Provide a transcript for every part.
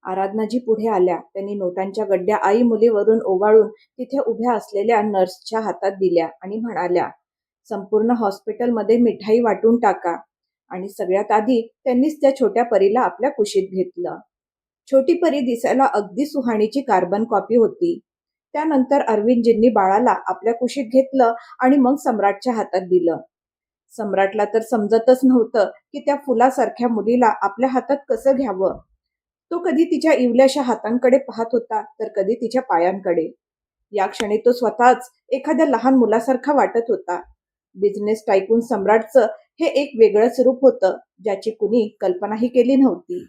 आराधनाजी पुढे आल्या. त्यांनी नोटांच्या गड्ड्या आई मुलीवरून ओवाळून तिथे उभ्या असलेल्या नर्सच्या हातात दिल्या आणि म्हणाल्या, संपूर्ण हॉस्पिटलमध्ये मिठाई वाटून टाका. आणि सगळ्यात आधी त्यांनीच त्या छोट्या परीला आपल्या कुशीत घेतलं. छोटी परी दिसायला अगदी सुहाणीची कार्बन कॉपी होती. त्यानंतर अरविंदजींनी बाळाला आपल्या कुशीत घेतलं आणि मग सम्राटच्या हातात दिलं. सम्राटला तर समजतच नव्हतं की त्या फुलासारख्या मुलीला आपल्या हातात कसं घ्यावं. तो कधी तिच्या इवल्याशा हातांकडे पाहत होता तर कधी तिच्या पायांकडे. या क्षणी तो स्वतःच एखाद्या लहान मुलासारखा वाटत होता. बिझनेस टायकून सम्राटचं हे एक वेगळंच रूप होतं, ज्याची कुणी कल्पनाही केली नव्हती.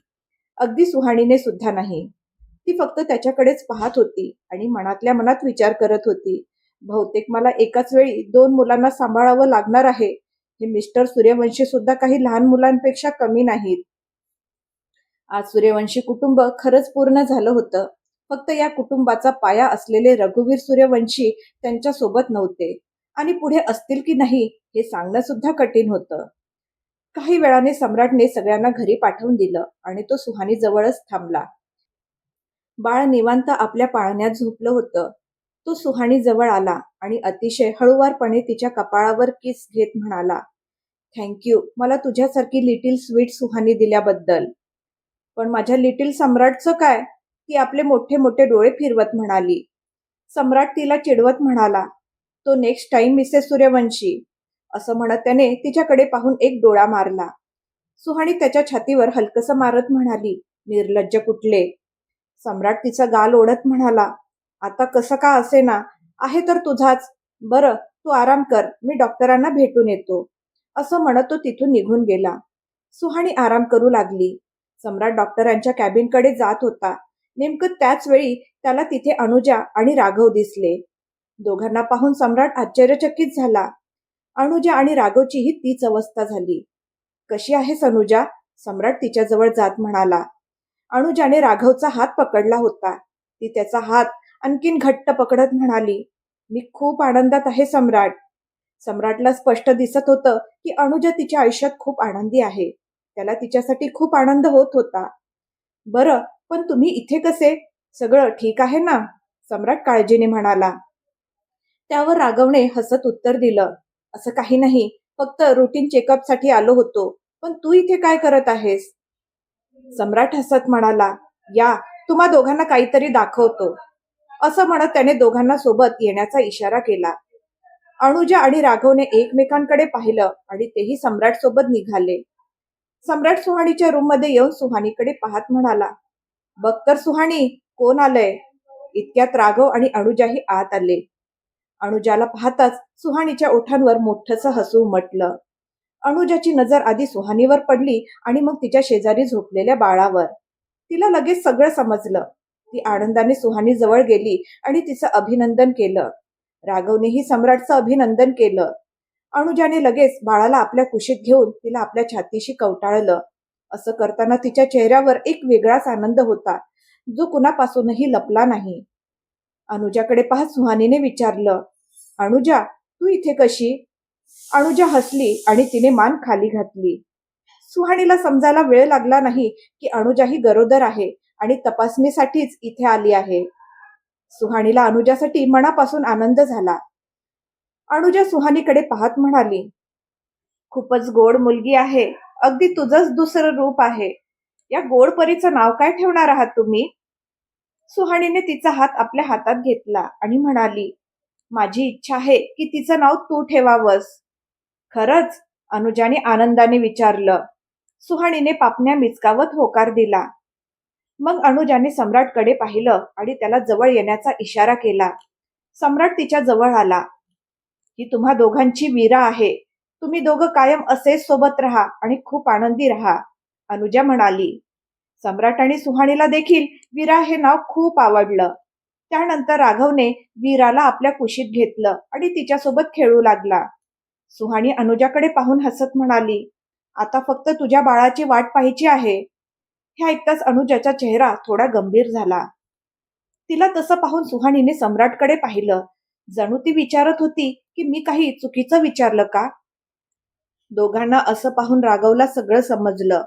अगदी सुहाणीने सुद्धा नाही. ती फक्त त्याच्याकडेच पाहत होती आणि मनातल्या मनात विचार करत होती, बहुतेक मला एकाच वेळी 2 मुलांना सांभाळावं लागणार आहे. हे मिस्टर सूर्यवंशी सुद्धा काही लहान मुलांपेक्षा कमी नाहीत. आज सूर्यवंशी कुटुंब खरंच पूर्ण झालं होतं. फक्त या कुटुंबाचा पाया असलेले रघुवीर सूर्यवंशी त्यांच्या सोबत नव्हते आणि पुढे असतील की नाही हे सांगणं सुद्धा कठीण होतं. काही वेळाने सम्राटने सगळ्यांना घरी पाठवून दिलं आणि तो सुहानी जवळच थांबला. बाळ निवांत आपल्या पाळण्यात झोपलं होतं. तो सुहानी जवळ आला आणि अतिशय हळुवारपणे तिच्या कपाळावर किस घेत म्हणाला, थँक्यू मला तुझ्यासारखी लिटिल स्वीट सुहानी दिल्याबद्दल. पण माझ्या लिटिल सम्राटचं काय? ती आपले मोठे मोठे डोळे फिरवत म्हणाली. सम्राट तिला चिडवत म्हणाला, तो नेक्स्ट टाइम मिसेस सूर्यवंशी. असं म्हणत त्याने तिच्याकडे पाहून एक डोळा मारला. सुहानी त्याच्या छातीवर हलकसं मारत म्हणाली, निर्लज्ज कुठले. सम्राट तिचा गाल ओढत म्हणाला, आता कसं का असे ना, आहे तर तुझाच. बरं तू आराम कर, मी डॉक्टरांना भेटून येतो. असं म्हणत तो तिथून निघून गेला. सुहानी आराम करू लागली. सम्राट डॉक्टरांच्या कॅबिनकडे जात होता. नेमकं त्याच वेळी त्याला तिथे अनुजा आणि राघव दिसले. दोघांना पाहून सम्राट आश्चर्यचकित झाला. अनुजा आणि राघवचीही तीच अवस्था झाली. कशी आहेस अनुजा? सम्राट तिच्याजवळ जात म्हणाला. अनुजाने राघवचा हात पकडला होता. ती त्याचा हात आणखीन घट्ट पकडत म्हणाली, मी खूप आनंदात आहे सम्राट. सम्राटला स्पष्ट दिसत होतं की अनुजा तिच्या आयुष्यात खूप आनंदी आहे. त्याला तिच्यासाठी खूप आनंद होत होता. बरं पण तुम्ही इथे कसे? सगळं ठीक आहे ना? सम्राट काळजीने म्हणाला. त्यावर राघवने हसत उत्तर दिलं, असं काही नाही, फक्त रुटीन चेकअपसाठी आलो होतो. पण तू इथे काय करत आहेस? सम्राट हसत म्हणाला, या तुम्हा दोघांना काहीतरी दाखवतो. असं म्हणत त्याने दोघांना सोबत येण्याचा इशारा केला. अनुजा आणि राघवने एकमेकांकडे पाहिलं आणि तेही सम्राट सोबत निघाले. सम्राट सुहाणीच्या रूम मध्ये येऊन सुहाणीकडे पाहत म्हणाला, बघ तर सुहाणी, कोण आलंय? इतक्यात राघव आणि अनुजाही आत आले. अनुजाला पाहताच सुहाणीच्या ओठांवर मोठंसं हसू उमटलं. अनुजाची नजर आधी सुहानीवर पडली आणि मग तिच्या शेजारी झोपलेल्या बाळावर. तिला लगेच सगळं समजलं. ती आनंदाने सुहानी जवळ गेली आणि तिचं अभिनंदन केलं. राघवनेही सम्राटचं अभिनंदन केलं. अनुजाने लगेच बाळाला आपल्या कुशीत घेऊन तिला आपल्या छातीशी कवटाळलं. असं करताना तिच्या चेहऱ्यावर एक वेगळाच आनंद होता, जो कुणापासूनही लपला नाही. अनुजाकडे पाहत सुहानीने विचारलं, अनुजा तू इथे कशी? अनुजा हसली आणि तिने मान खाली घातली. सुहानीला समजायला वेळ लागला नाही की अनुजा ही गरोदर आहे आणि तपासणीसाठीच इथे आली आहे. सुहानीला अनुजासाठी मनापासून आनंद झाला. अनुजा सुहानीकडे पाहत म्हणाली, खूपच गोड मुलगी आहे. अगदी तुझंच दुसरं रूप आहे. या गोड परीचं नाव काय ठेवणार आहात तुम्ही? सुहानीने तिचा हात आपल्या हातात घेतला आणि म्हणाली, माझी इच्छा आहे की तिचं नाव तू ठेवावंस. खरंच? अनुजाने आनंदाने विचारलं. सुहानीने पापण्या मिचकावत होकार दिला. मग अनुजाने सम्राटकडे पाहिलं आणि त्याला जवळ येण्याचा इशारा केला. सम्राट तिच्या जवळ आला. ही तुम्हा दोघांची वीरा आहे. तुम्ही दोघं कायम असेच सोबत राहा आणि खूप आनंदी राहा, अनुजा म्हणाली. सम्राट आणि सुहानीला देखील वीरा हे नाव खूप आवडलं. त्यानंतर राघवने वीराला आपल्या कुशीत घेतलं आणि तिच्यासोबत खेळू लागला. सुहानी अनुजाकडे पाहून हसत म्हणाली, आता फक्त तुझ्या बाळाची वाट पाहायची आहे. हे ऐकताच अनुजाचा चेहरा थोडा गंभीर झाला. तिला तसं पाहून सुहानीने सम्राटकडे पाहिलं. जणू ती विचारत होती की मी काही चुकीचं विचारलं का? दोघांना असं पाहून राघवला सगळं समजलं.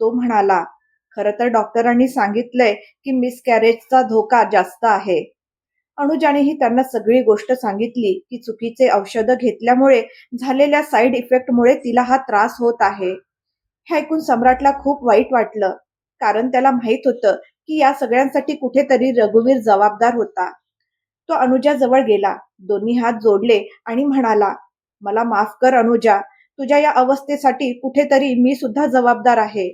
तो म्हणाला, खरं तर डॉक्टरांनी सांगितलंय की मिसकॅरेजचा धोका जास्त आहे. अनुजानेही त्यांना सगळी गोष्ट सांगितली की चुकीचे औषधं घेतल्यामुळे झालेल्या साईड इफेक्टमुळे तिला हा त्रास होत आहे. हे ऐकून सम्राटला खूप वाईट वाटलं, कारण त्याला माहित होतं की या सगळ्यांसाठी कुठेतरी रघुवीर जबाबदार होता. तो अनुजाजवळ गेला, दोन्ही हात जोडले आणि म्हणाला, "मला माफ कर अनुजा, तुझ्या या अवस्थेसाठी कुठेतरी मी सुद्धा जबाबदार आहे."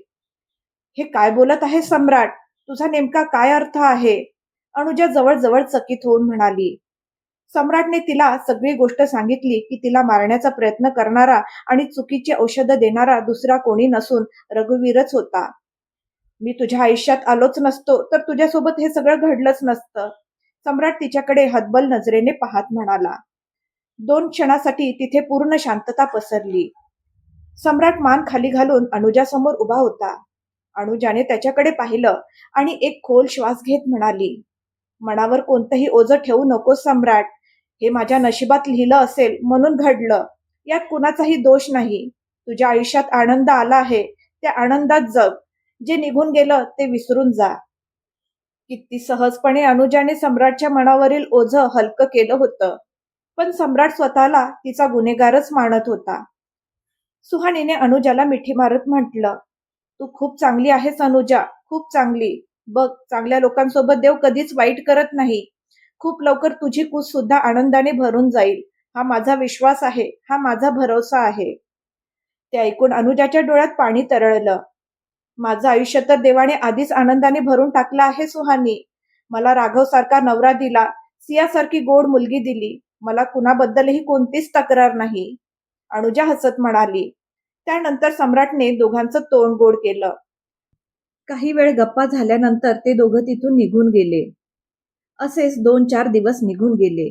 "हे काय बोलत आहे सम्राट? तुझा नेमका काय अर्थ आहे?" अनुजा जवळ चकित होऊन म्हणाली. सम्राटने तिला सगळी गोष्ट सांगितली की तिला मारण्याचा प्रयत्न करणारा आणि चुकीची औषधं देणारा दुसरा कोणी नसून रघुवीरच होता. "मी तुझ्या आयुष्यात आलोच नसतो तर तुझ्यासोबत हे सगळं घडलंच नसतं." सम्राट तिच्याकडे हतबल नजरेने पाहत म्हणाला. 2 क्षणासाठी तिथे पूर्ण शांतता पसरली. सम्राट मान खाली घालून अनुजासमोर उभा होता. अनुजाने त्याच्याकडे पाहिलं आणि एक खोल श्वास घेत म्हणाली, "मनावर कोणतंही ओझं ठेवू नकोस सम्राट. हे माझ्या नशिबात लिहिलं असेल म्हणून घडलं. यात कुणाचाही दोष नाही. तुझ्या आयुष्यात आनंद आला आहे, त्या आनंदात जग. जे निघून गेलं ते विसरून जा." किती सहजपणे अनुजाने सम्राटच्या मनावरील ओझं हलकं केलं होतं. पण सम्राट स्वतःला तिचा गुन्हेगारच मानत होता. सुहानीने अनुजाला मिठी मारत म्हटलं, "तू खूप चांगली आहेस अनुजा, खूप चांगली. बघ, चांगल्या लोकांसोबत देव कधीच वाईट करत नाही. खूप लवकर तुझी कूस सुद्धा आनंदाने भरून जाईल. हा माझा विश्वास आहे, हा माझा भरोसा आहे." ते ऐकून अनुजाच्या डोळ्यात पाणी तरळलं. "माझं आयुष्य तर देवाने आधीच आनंदाने भरून टाकलं आहे सुहानी. मला राघवसारखा नवरा दिला, सियासारखी गोड मुलगी दिली. मला कुणाबद्दलही कोणतीच तक्रार नाही." अनुजा हसत म्हणाली. त्यानंतर सम्राटने दोघांचं तोंड गोड केलं. काही वेळ गप्पा झाल्यानंतर ते दोघं तिथून निघून गेले. असेच 2-4 दिवस निघून गेले.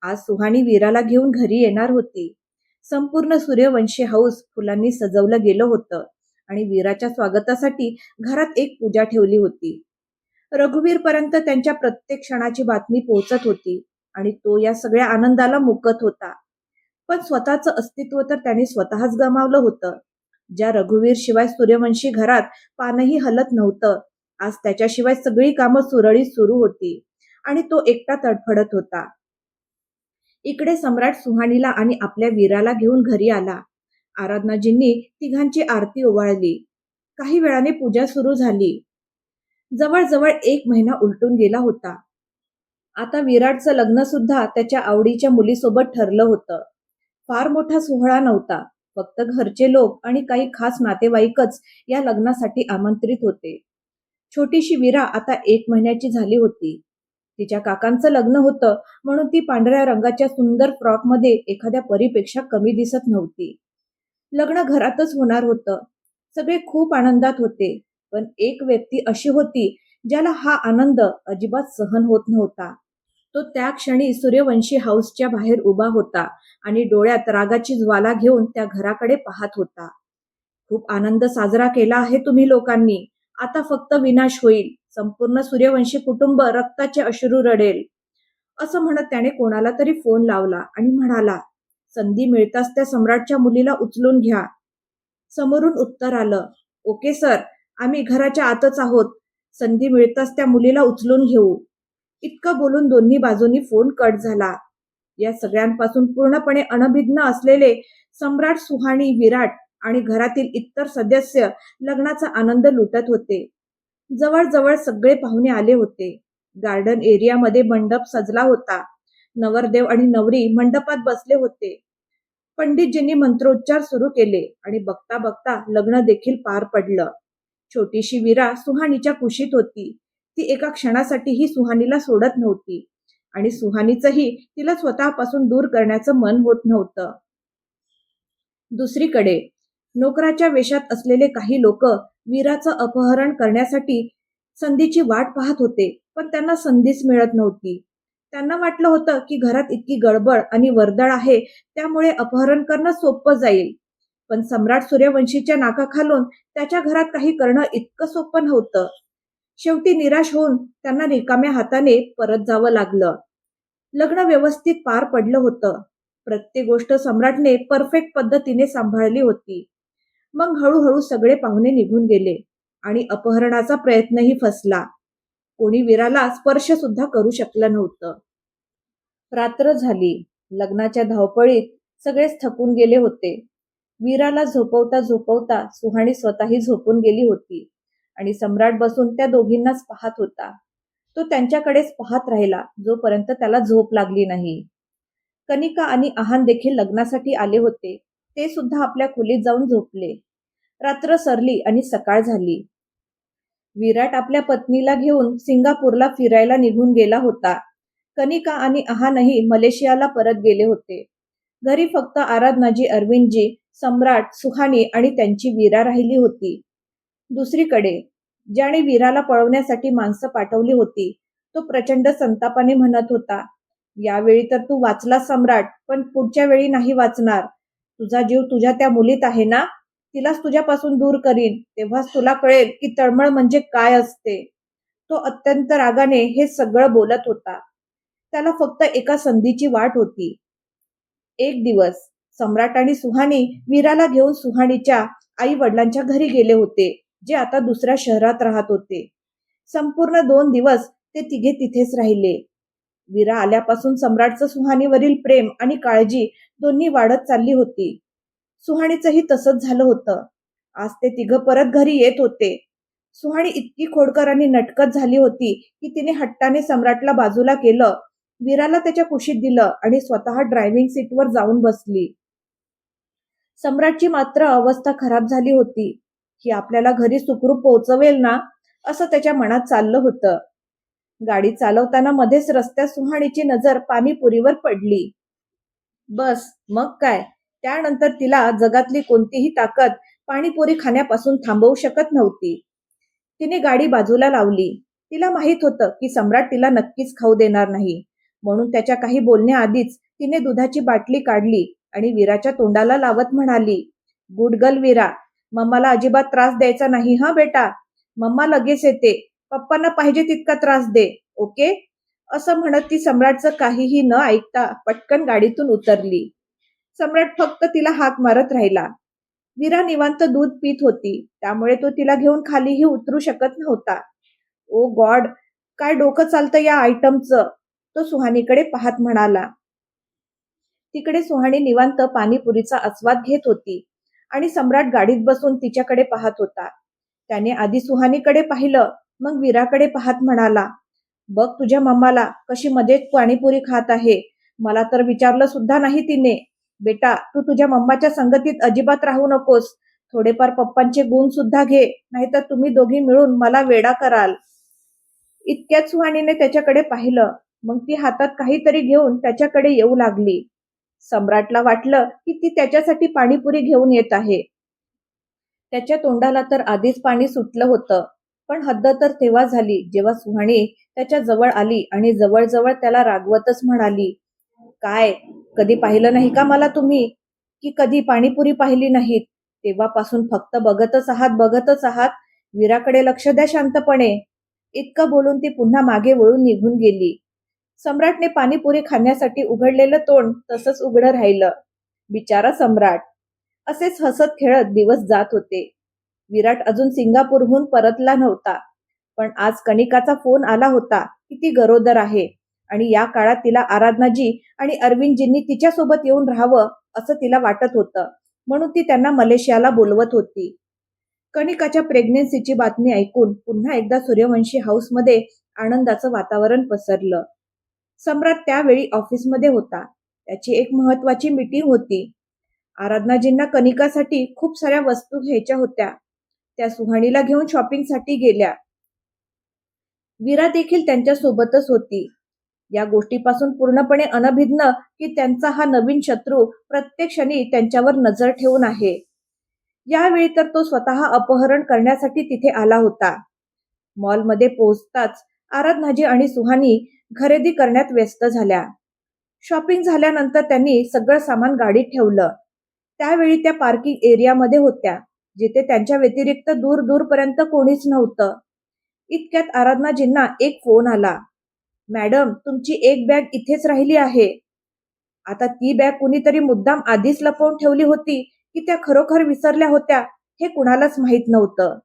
आज सुहानी वीराला घेऊन घरी येणार होती. संपूर्ण सूर्यवंशी हाऊस फुलांनी सजवलं गेलं होतं आणि वीराच्या स्वागतासाठी घरात एक पूजा ठेवली होती. रघुवीरपर्यंत त्यांच्या प्रत्येक क्षणाची बातमी पोहोचत होती आणि तो या सगळ्या आनंदाला मुकत होता. पण स्वतःचं अस्तित्व तर त्याने स्वतःच गमावलं होतं. ज्या रघुवीर शिवाय सूर्यवंशी घरात पानही हलत नव्हतं, आज त्याच्याशिवाय सगळी कामं सुरळीत सुरू होती आणि तो एकटा तडफडत होता. इकडे सम्राट सुहानीला आणि आपल्या वीराला घेऊन घरी आला. आराधनाजींनी तिघांची आरती ओवाळली. काही वेळाने पूजा सुरू झाली. जवळजवळ 1 महिना उलटून गेला होता. आता विराटचं लग्न सुद्धा त्याच्या आवडीच्या मुलीसोबत ठरलं होतं. फार मोठा सोहळा नव्हता. फक्त घरचे लोक आणि काही खास नातेवाईकच या लग्नासाठी आमंत्रित होते. छोटीशी वीरा आता 1 महिन्याची झाली होती. तिच्या काकांचं लग्न होतं म्हणून ती पांढऱ्या रंगाच्या सुंदर फ्रॉकमध्ये एखाद्या परीपेक्षा कमी दिसत नव्हती. लग्न घरातच होणार होतं. सगळे खूप आनंदात होते. पण एक व्यक्ती अशी होती ज्याला हा आनंद अजिबात सहन होत नव्हता. तो त्या क्षणी सूर्यवंशी हाऊसच्या बाहेर उभा होता आणि डोळ्यात रागाची ज्वाला घेऊन त्या घराकडे पाहत होता. "खूप आनंद साजरा केला आहे तुम्ही लोकांनी. आता फक्त विनाश होईल. संपूर्ण सूर्यवंशी कुटुंब रक्ताचे अश्रू रडेल." असं म्हणत त्याने कोणाला तरी फोन लावला आणि म्हणाला, "संधी मिळताच त्या सम्राटच्या मुलीला उचलून घ्या." समोरून उत्तर आलं, "ओके सर, आम्ही घराच्या आतच आहोत. संधी मिळताच त्या मुलीला उचलून घेऊ." इतकं बोलून दोन्ही बाजूंनी फोन कट झाला. या सगळ्यांपासून पूर्णपणे अनभिज्ञ असलेले सम्राट, सुहानी, विराट आणि घरातील इतर सदस्य लग्नाचा आनंद लुटत होते. जवळजवळ सगळे पाहुणे आले होते. गार्डन एरियामध्ये मंडप सजला होता. नवरदेव आणि नवरी मंडपात बसले होते. पंडितजींनी मंत्रोच्चार सुरू केले आणि बघता बघता लग्न देखील पार पडलं. छोटीशी वीरा सुहानीच्या कुशीत होती. ती एका क्षणासाठीही सुहानीला सोडत नव्हती आणि सुहानीचंही तिला स्वतःपासून दूर करण्याचं मन होत नव्हतं. दुसरीकडे नोकराच्या वेशात असलेले काही लोक वीराचं अपहरण करण्यासाठी संधीची वाट पाहत होते, पण त्यांना संधीच मिळत नव्हती. त्यांना वाटलं होतं की घरात इतकी गडबड आणि वर्दळ आहे, त्यामुळे अपहरण करणं सोपं जाईल. पण सम्राट सूर्यवंशीच्या नाकाखालून त्याच्या घरात काही करणं इतकं सोपं नव्हतं. शेवटी निराश होऊन त्यांना रिकाम्या हाताने परत जावं लागलं. लग्न व्यवस्थित पार पडलं होतं. प्रत्येक गोष्ट सम्राटने परफेक्ट पद्धतीने सांभाळली होती. मग हळूहळू सगळे पाहुणे निघून गेले आणि अपहरणाचा प्रयत्नही फसला. कोणी वीराला स्पर्श सुद्धा करू शकलं नव्हतं. रात्र झाली. लग्नाच्या धावपळीत सगळेच थकून गेले होते. वीराला झोपवता झोपवता सुहाणी स्वतःही झोपून गेली होती आणि सम्राट बसून त्या दोघींनाच पाहत होता. तो त्यांच्याकडेच पाहत राहिला जोपर्यंत त्याला झोप लागली नाही. कनिका आणि आहान देखील लग्नासाठी आले होते. ते सुद्धा आपल्या खोलीत जाऊन झोपले. रात्र सरली आणि सकाळ झाली. विराट आपल्या पत्नीला घेऊन सिंगापूरला फिरायला निघून गेला होता. कनिका आणि आहानही मलेशियाला परत गेले होते. घरी फक्त आराधनाजी, अरविंदजी, सम्राट, सुहानी आणि त्यांची वीरा राहिली होती. दुसरीकडे ज्याने वीराला पळवण्यासाठी माणसं पाठवली होती तो प्रचंड संतापाने म्हणत होता, यावेळी तर तू वाचला सम्राट, पण पुढच्या वेळी नाही वाचणार. तुझा जीव तुझ्या त्या मुलीत आहे ना, तिलाच तुझ्यापासून दूर करीन, तेव्हाच तुला कळेल की तळमळ म्हणजे काय असते. तो अत्यंत रागाने हे सगळं बोलत होता. त्याला फक्त एका संधीची वाट होती. एक दिवस सम्राट आणि सुहानी वीराला घेऊन सुहानीच्या आई वडिलांच्या घरी गेले होते, जे आता दुसऱ्या शहरात राहत होते. संपूर्ण 2 दिवस ते तिघे तिथेच राहिले. वीरा आल्यापासून सम्राटचं सुहानीवरील प्रेम आणि काळजी दोन्ही वाढत चालली होती. सुहाणीचंही तसंच झालं होतं. आज ते तिघं परत घरी येत होते. सुहाणी इतकी खोडकर आणि नटखट झाली होती की तिने हट्टाने सम्राटला बाजूला केलं, वीराला त्याच्या कुशीत दिलं आणि स्वतः ड्रायव्हिंग सीटवर जाऊन बसली. सम्राटची मात्र अवस्था खराब झाली होती. ही आपल्याला घरी सुखरूप पोहोचवेल ना, असं त्याच्या मनात चाललं होतं. गाडी चालवताना मध्येच रस्त्यात सुहाणीची नजर पाणीपुरीवर पडली. बस मग काय, त्यानंतर तिला जगातली कोणतीही ताकद पाणीपुरी खाण्यापासून थांबवू शकत नव्हती. तिने गाडी बाजूला लावली. तिला माहित होतं की सम्राट तिला नक्कीच खाऊ देणार नाही, म्हणून त्याच्या काही बोलण्याआधीच तिने दुधाची बाटली काढली आणि वीराच्या तोंडाला लावत म्हणाली, गुड गर्ल वीरा, मम्माला अजिबात त्रास द्यायचा नाही हा बेटा. मम्मा लगेच येते. पप्पांना पाहिजे तितका त्रास दे, ओके? असं म्हणत ती सम्राटचं काहीही न ऐकता पटकन गाडीतून उतरली. सम्राट फक्त तिला हाक मारत राहिला. वीरा निवांत दूध पीत होती, त्यामुळे तो तिला घेऊन खालीही उतरू शकत नव्हता. ओ गॉड, काय डोकं चालतं या आयटमचं, तो सुहानीकडे पाहत म्हणाला. तिकडे सुहाणी निवांत पाणीपुरीचा आस्वाद घेत होती आणि सम्राट गाडीत बसून तिच्याकडे पाहत होता. त्याने आधी सुहानीकडे पाहिलं, मग वीराकडे पाहत म्हणाला, बघ तुझ्या मम्माला कशी मध्येच पाणीपुरी खात आहे. मला तर विचारलं सुद्धा नाही तिने. बेटा, तू तुझ्या मम्माच्या संगतीत अजिबात राहू नकोस. थोडेफार पप्पांचे गुण सुद्धा घे, नाहीतर तुम्ही दोघी मिळून मला वेडा कराल. इतक्यात सुहाणीने त्याच्याकडे पाहिलं, मग ती हातात काहीतरी घेऊन त्याच्याकडे येऊ लागली. सम्राटला वाटलं की ती त्याच्यासाठी पाणीपुरी घेऊन येत आहे. त्याच्या तोंडाला तर आधीच पाणी सुटलं होतं, पण हद्द तर तेव्हा झाली जेव्हा सुहाणी त्याच्या जवळ आली आणि जवळजवळ त्याला रागवतच म्हणाली, काय, कधी पाहिलं नाही का मला तुम्ही? की कधी पाणीपुरी पाहिली नाहीत? तेव्हापासून फक्त बघतच आहात. वीराकडे लक्ष द्या शांतपणे. इतकं बोलून ती पुन्हा मागे वळून निघून गेली. सम्राटने पाणीपुरी खाण्यासाठी उघडलेलं तोंड तसंच उघडं राहिलं. बिचारा सम्राट. असेच हसत खेळत दिवस जात होते. विराट अजून सिंगापूरहून परतला नव्हता, पण आज कनिकाचा फोन आला होता की ती गरोदर आहे आणि या काळात तिला आराधनाजी आणि अरविंदजींनी तिच्यासोबत येऊन राहावं असं तिला वाटत होतं, म्हणून ती त्यांना मलेशियाला बोलवत होती. कनिकाच्या प्रेग्नेन्सीची बातमी ऐकून पुन्हा एकदा सूर्यवंशी हाऊसमध्ये आनंदाचं वातावरण पसरलं. सम्राट त्यावेळी ऑफिसमध्ये होता. त्याची एक महत्वाची मीटिंग होती. आराधनाजींना कनिकासाठी खूप साऱ्या वस्तू घ्यायच्या होत्या. त्या सुहाणीला घेऊन शॉपिंगसाठी गेल्या. वीरा देखील त्यांच्या सोबतच होती. या गोष्टीपासून पूर्णपणे अनभिज्ञ की त्यांचा हा नवीन शत्रू प्रत्येक क्षणी त्यांच्यावर नजर ठेवून आहे. यावेळी तर तो स्वतः अपहरण करण्यासाठी तिथे आला होता. मॉलमध्ये पोहोचताच आराधनाजी आणि सुहानी खरेदी करण्यात व्यस्त झाल्या. शॉपिंग झाल्यानंतर त्यांनी सगळं सामान गाडीत ठेवलं. त्यावेळी त्या पार्किंग एरियामध्ये होत्या, जिथे त्यांच्या व्यतिरिक्त दूर दूरपर्यंत कोणीच नव्हतं. इतक्यात आराधनाजींना एक फोन आला. मॅडम, तुमची एक बॅग इथेच राहिली आहे. आता ती बॅग कुणीतरी मुद्दाम आधीच लपवून ठेवली होती की त्या खरोखर विसरल्या होत्या हे कुणालाच माहित नव्हतं.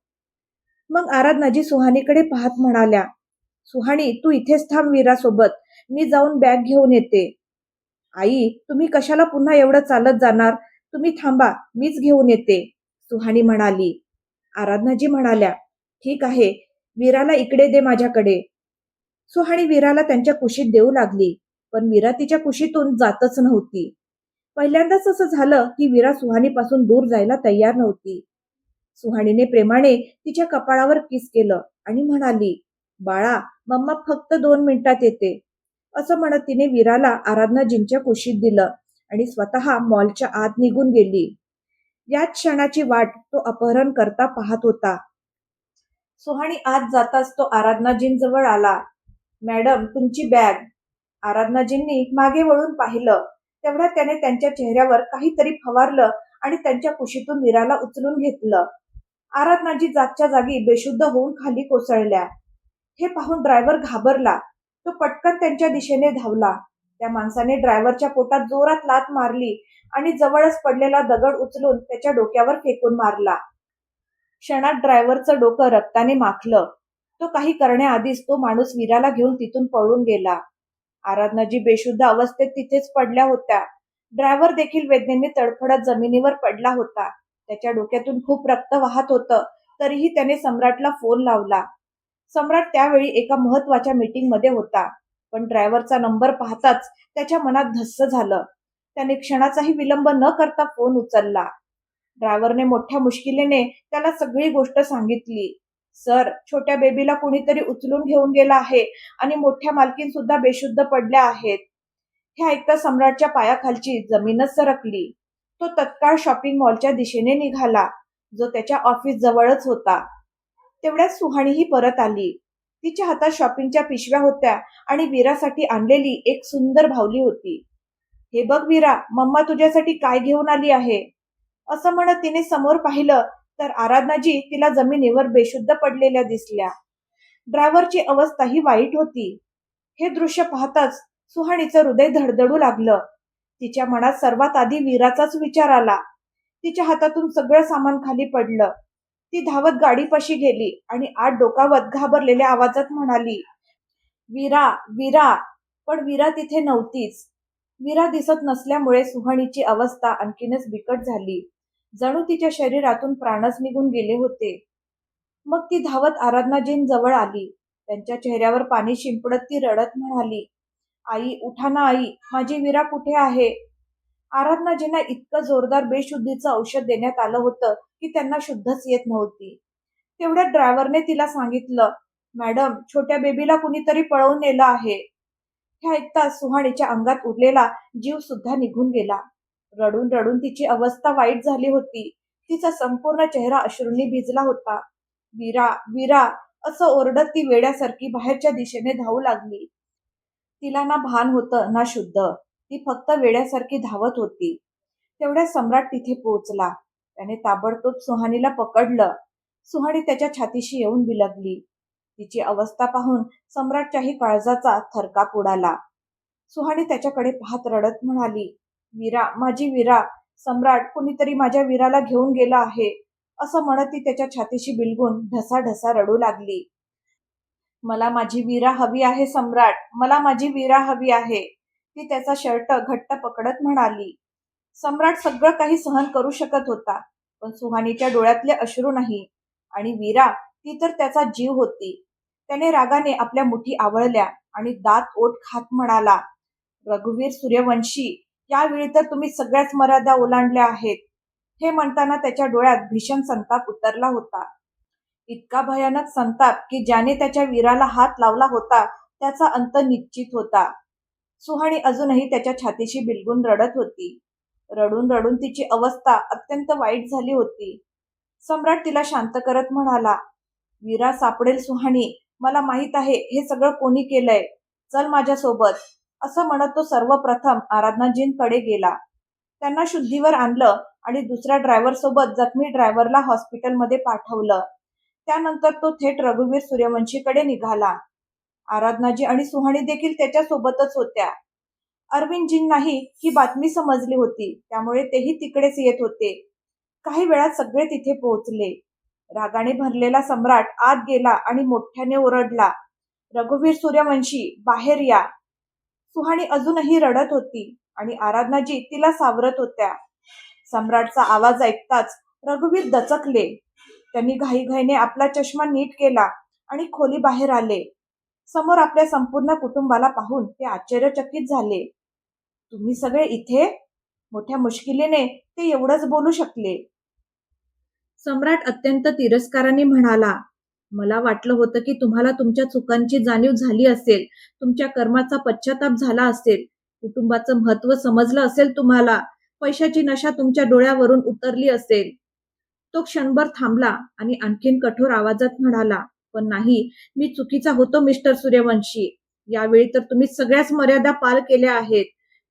मग आराधनाजी सुहानीकडे पाहत म्हणाल्या, सुहानी तू इथेच थांब वीरासोबत, मी जाऊन बॅग घेऊन येते. आई तुम्ही कशाला पुन्हा एवढं चालत जाणार, तुम्ही थांबा मीच घेऊन येते, सुहानी म्हणाली. आराधनाजी म्हणाल्या, ठीक आहे, वीराला इकडे दे माझ्याकडे. सुहानी वीराला त्यांच्या कुशीत देऊ लागली, पण वीरा तिच्या कुशीतून जातच नव्हती. पहिल्यांदाच असं झालं की वीरा सुहानीपासून दूर जायला तयार नव्हती. सुहानीने प्रेमाने तिच्या कपाळावर किस केलं आणि म्हणाली, बाळा मम्मा फक्त 2 मिनिटात येते. असं म्हणत तिने वीराला आराधनाजींच्या कुशीत दिलं आणि स्वतः मॉलच्या आत निघून गेली. याच क्षणाची वाट तो अपहरण करता पाहत होता. सुहानी आत जाताच तो आराधनाजींजवळ आला. मॅडम तुमची बॅग. आराधनाजींनी मागे वळून पाहिलं. तेवढ्यात त्याने त्यांच्या चेहऱ्यावर काहीतरी फवारलं आणि त्यांच्या कुशीतून वीराला उचलून घेतलं. आराधनाजी जागच्या जागी बेशुद्ध होऊन खाली कोसळल्या. हे पाहून ड्रायव्हर घाबरला. तो पटकन त्यांच्या दिशेने धावला. त्या माणसाने ड्रायव्हरच्या पोटात जोरात लाथ मारली आणि जवळच पडलेला दगड उचलून त्याच्या डोक्यावर फेकून मारला. क्षणात ड्रायव्हरचं डोकं रक्ताने माखलं. तो काही करण्याआधीच तो माणूस वीराला घेऊन तिथून पळून गेला. आराधनाजी बेशुद्ध अवस्थेत तिथेच पडल्या होत्या. ड्रायव्हर देखील वेदनेने तडफडत जमिनीवर पडला होता. त्याच्या डोक्यातून खूप रक्त वाहत होतं. तरीही त्याने सम्राटला फोन लावला. सम्राट त्यावेळी एका महत्वाच्या मीटिंगमध्ये होता. पण ड्रायव्हरचा नंबर पाहताच त्याच्या मनात धस्स झालं. त्याने क्षणाचाही विलंब न करता फोन उचलला. ड्रायव्हरने मोठ्या मुश्किलीने त्याला सगळी गोष्ट सांगितली. सर, छोट्या बेबीला कुणीतरी उचलून घेऊन गेला आहे आणि मोठ्या मालकीन सुद्धा बेशुद्ध पडल्या आहेत. हे ऐकता सम्राटच्या पायाखालची जमीनच सरकली. तो तत्काळ शॉपिंग मॉलच्या दिशेने निघाला, जो त्याच्या ऑफिस जवळच होता. तेवढ्यात सुहाणीही परत आली. तिच्या हातात शॉपिंगच्या पिशव्या होत्या आणि वीरासाठी आणलेली एक सुंदर बाहुली होती. हे बघ वीरा, मम्मा तुझ्यासाठी काय घेऊन आली आहे. असं म्हणत तिने समोर पाहिलं तर आराधनाजी तिला जमिनीवर बेशुद्ध पडलेल्या दिसल्या. ड्रायव्हरची अवस्थाही वाईट होती. हे दृश्य पाहताच सुहाणीचं हृदय धडधडू लागलं. तिच्या मनात सर्वात आधी वीराचाच विचार आला. तिच्या हातातून सगळं सामान खाली पडलं. ती धावत गाडीपाशी गेली आणि आत डोकावत घाबरलेल्या आवाजात म्हणाली, वीरा वीरा. पण वीरा तिथे नव्हतीच. वीरा दिसत नसल्यामुळे सुहाणीची अवस्था आणखीनच बिकट झाली. जणू तिच्या शरीरातून प्राणच निघून गेले होते. मग ती धावत आराधनाजींजवळ आली. त्यांच्या चेहऱ्यावर पाणी शिंपडत ती रडत म्हणाली, आई उठा ना आई, माझी वीरा कुठे आहे. आराधनाजींना इतकं जोरदार बेशुद्धीचं औषध देण्यात आलं होतं की त्यांना शुद्धच येत नव्हती. तेवढ्यात ड्रायव्हरने तिला सांगितलं, मॅडम छोट्या बेबीला कुणीतरी पळवून नेलं आहे. हे ऐकताच सुहाणीच्या अंगात उरलेला जीव सुद्धा निघून गेला. रडून रडून तिची अवस्था वाईट झाली होती. तिचा संपूर्ण चेहरा अश्रूंनी भिजला होता. वीरा वीरा असं ओरडत ती वेड्यासारखी बाहेरच्या दिशेने धावू लागली. तिला ना भान होतं ना शुद्ध. ती फक्त वेड्यासारखी धावत होती. तेवढ्या सम्राट तिथे पोहोचला. त्याने ताबडतोब सुहानीला पकडलं. सुहानी त्याच्या छातीशी येऊन बिलगली. तिची अवस्था पाहून सम्राटच्याही काळजाचा थरकाप उडाला. सुहानी त्याच्याकडे पाहत रडत म्हणाली, वीरा माझी वीरा, सम्राट कुणीतरी माझ्या वीराला घेऊन गेला आहे. असं म्हणत ती त्याच्या छातीशी बिलगून ढसाढसा रडू लागली. मला माझी वीरा हवी आहे सम्राट, मला माझी वीरा हवी आहे, ती त्याचा शर्ट घट्ट पकडत म्हणाली. सम्राट सगळं काही सहन करू शकत होता, पण सुहानीच्या डोळ्यातले अश्रू नाही. आणि वीरा, ती तर त्याचा जीव होती. त्याने रागाने आपल्या मुठी आवळल्या आणि दात ओठ खात म्हणाला, रघुवीर सूर्यवंशी, यावेळी तर तुम्ही सगळ्याच मर्यादा ओलांडल्या आहेत. हे म्हणताना त्याच्या डोळ्यात भीषण संताप उतरला होता. इतका भयानक संताप की ज्याने त्याच्या वीराला हात लावला होता त्याचा अंत निश्चित होता. सुहाणी अजूनही त्याच्या छातीशी बिलगून रडत होती. रडून रडून तिची अवस्था अत्यंत वाईट झाली होती. सम्राट तिला शांत करत म्हणाला, वीरा सापडेल सुहाणी, मला माहित आहे हे सगळं कोणी केलंय, चल माझ्यासोबत. असं म्हणत तो सर्वप्रथम आराधनाजींकडे गेला. त्यांना शुद्धीवर आणलं आणि दुसऱ्या ड्रायव्हर सोबत जखमी ड्रायव्हरला हॉस्पिटलमध्ये पाठवलं. त्यानंतर तो थेट रघुवीर सूर्यवंशीकडे निघाला. आराधनाजी आणि सुहाणी देखील त्याच्या सोबतच होत्या. अरविंदजींनाही ही बातमी समजली होती, त्यामुळे तेही तिकडेच येत होते. काही वेळात सगळे तिथे पोहोचले. रागाने भरलेला सम्राट आत गेला आणि मोठ्याने ओरडला, रघुवीर सूर्यवंशी, बाहेर या. सुहाणी अजूनही रडत होती आणि आराधनाजी तिला सावरत होत्या. सम्राटचा आवाज ऐकताच रघुवीर दचकले. त्यांनी घाईघाईने आपला चष्मा नीट केला आणि खोली बाहेर आले. समोर आपल्या संपूर्ण कुटुंबाला पाहून ते आश्चर्यचकित झाले. तुम्ही सगळे इथे? मोठ्या मुश्किलीने ते एवढंच बोलू शकले. सम्राट अत्यंत तिरस्काराने म्हणाला, मला वाटलं होतं की तुम्हाला तुमच्या चुकांची जाणीव झाली असेल, तुमच्या कर्माचा पश्चाताप झाला असेल, कुटुंबाचं महत्त्व समजलं असेल तुम्हाला, पैशाची नशा तुमच्या डोळ्यावरून उतरली असेल. तो क्षणभर थांबला आणि आणखीन कठोर आवाजात म्हणाला, पण नाही, मी चुकीचा होतो मिस्टर सूर्यवंशी. यावेळी तर तुम्ही सगळ्याच मर्यादा पार केल्या आहेत.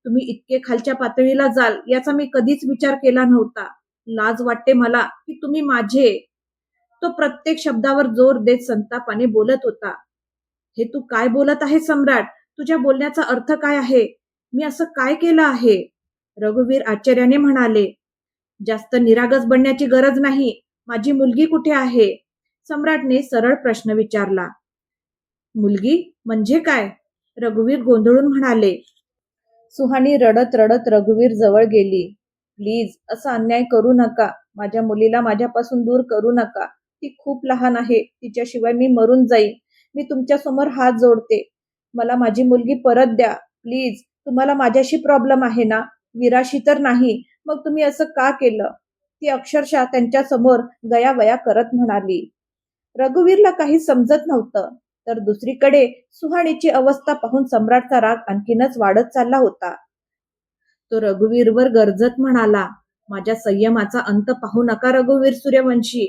तुम्ही इतके खालच्या पातळीला जाल याचा मी कधीच विचार केला नव्हता. लाज वाटते मला की तुम्ही माझे. तो प्रत्येक शब्दावर जोर देत संतापाने बोलत होता. हे तू काय बोलत आहे सम्राट? तुझ्या बोलण्याचा अर्थ काय आहे? मी असं काय केलं आहे? रघुवीर आश्चर्याने म्हणाले, जास्त निरागस बनण्याची गरज नाही. माझी मुलगी कुठे आहे? सम्राटने सरळ प्रश्न विचारला. मुलगी म्हणजे काय? रघुवीर गोंधळून म्हणाले. सुहाणी रडत रडत रघुवीर जवळ गेली. प्लीज, असा अन्याय करू नका. माझ्या मुलीला माझ्यापासून दूर करू नका. ती खूप लहान आहे. तिच्याशिवाय मी मरून जाईन. मी तुमच्या समोर हात जोडते. मला माझी मुलगी परत द्या. प्लीज. तुम्हाला माझ्याशी प्रॉब्लेम आहे ना? विराशी तर नाही. मग तुम्ही असं का केलं? ती अक्षरशः त्यांच्या समोर गयावया करत म्हणाली. रघुवीरला काही समजत नव्हतं. तर दुसरीकडे सुहाणीची अवस्था पाहून सम्राटचा राग आणखीनच वाढत चालला होता. तो रघुवीरवर गरजत म्हणाला, माझ्या संयमाचा अंत पाहू नका रघुवीर सूर्यवंशी.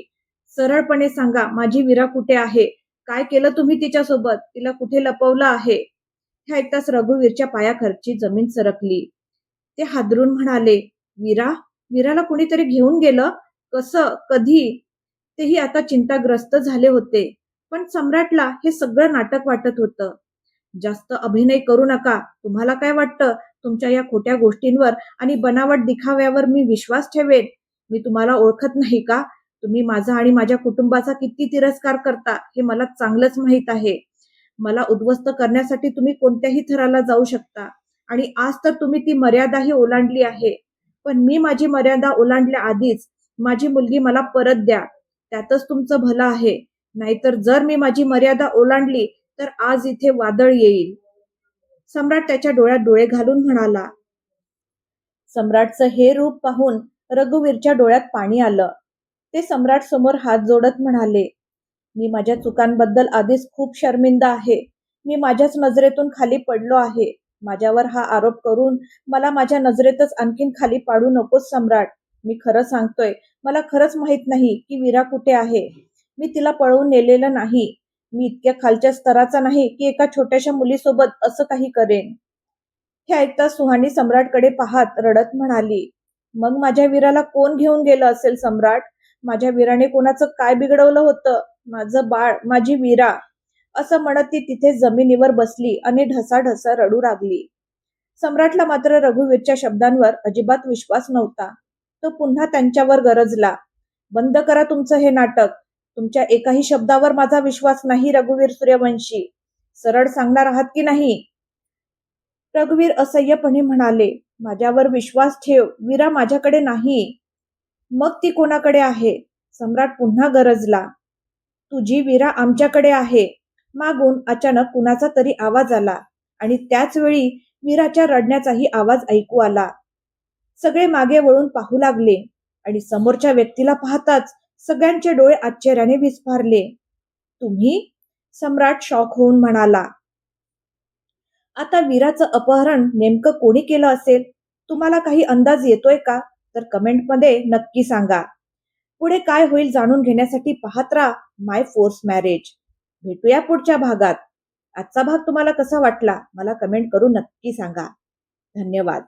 सरळपणे सांगा, माझी वीरा कुठे आहे? काय केलं तुम्ही तिच्यासोबत? तिला कुठे लपवलं आहे? हे ऐकताच रघुवीरच्या पायाखालची जमीन सरकली. ते हादरून म्हणाले, वीरा? वीराला कुणीतरी घेऊन गेलं? कसं? कधी? तेही आता चिंताग्रस्त झाले होते. पण सम्राटला हे सगळं नाटक वाटत होतं. जास्त अभिनय करू नका. तुम्हाला काय वाटतं, तुमच्या या खोट्या गोष्टींवर आणि बनावट दिखाव्यावर मी विश्वास ठेवेन? मी तुम्हाला ओळखत नाही का? तुम्ही माझा आणि माझ्या कुटुंबाचा किती तिरस्कार करता हे मला चांगलंच माहीत आहे. मला उद्ध्वस्त करण्यासाठी तुम्ही कोणत्याही थराला जाऊ शकता आणि आज तर तुम्ही ती मर्यादाही ओलांडली आहे. पण मी माझी मर्यादा ओलांडल्या आधीच माझी मुलगी मला परत द्या. त्यातच तुमचं भलं आहे. नाहीतर जर मी माझी मर्यादा ओलांडली तर आज इथे वादळ येईल. सम्राट त्याच्या डोळ्यात डोळे घालून म्हणाला. सम्राटचं हे रूप पाहून रघुवीरच्या डोळ्यात पाणी आलं. ते सम्राट समोर हात जोडत म्हणाले, मी माझ्या चुकांबद्दल आधीच खूप शर्मिंदा आहे. मी माझ्याच नजरेतून खाली पडलो आहे. माझ्यावर हा आरोप करून मला माझ्या नजरेतच आणखीन खाली पाडू नकोस सम्राट. मी खरं सांगतोय, मला खरंच माहित नाही की वीरा कुठे आहे. मी तिला पळवून नेलेलं नाही. मी इतक्या खालच्या स्तराचा नाही की एका छोट्याशा मुलीसोबत असं काही करेन. हे ऐकताच सुहाणी सम्राटकडे पाहत रडत म्हणाली, मग माझ्या वीराला कोण घेऊन गेलं असेल सम्राट? माझ्या वीराने कोणाचं काय बिघडवलं होतं? माझं बाळ, माझी वीरा. असं म्हणत ती तिथे जमिनीवर बसली आणि ढसाढसा रडू लागली. सम्राटला मात्र रघुवीरच्या शब्दांवर अजिबात विश्वास नव्हता. तो पुन्हा त्यांच्यावर गरजला, बंद करा तुमचं हे नाटक. तुमच्या एकाही शब्दावर माझा विश्वास नाही रघुवीर सूर्यवंशी. सरळ सांगणार आहात की नाही? रघुवीर असह्यपणे म्हणाले, माझ्यावर विश्वास ठेव. वीरा माझ्याकडे नाही. मग ती कोणाकडे आहे? सम्राट पुन्हा गरजला. तुझी वीरा आमच्याकडे आहे. मागून अचानक कुणाचा तरी आवाज आला आणि त्याच वेळी वीराच्या रडण्याचाही आवाज ऐकू आला. सगळे मागे वळून पाहू लागले आणि समोरच्या व्यक्तीला पाहताच सगळ्यांचे डोळे आश्चर्याने विस्फारले. तुम्ही? सम्राट शॉक होऊन म्हणाला. आता वीराचं अपहरण नेमकं कोणी केलं असेल? तुम्हाला काही अंदाज येतोय का? तर कमेंटमध्ये नक्की सांगा. पुढे काय होईल जाणून घेण्यासाठी पाहत राहा माय फोर्स मॅरेज. भेटूया पुढच्या भागात. आजचा भाग तुम्हाला कसा वाटला मला कमेंट करून नक्की सांगा. धन्यवाद.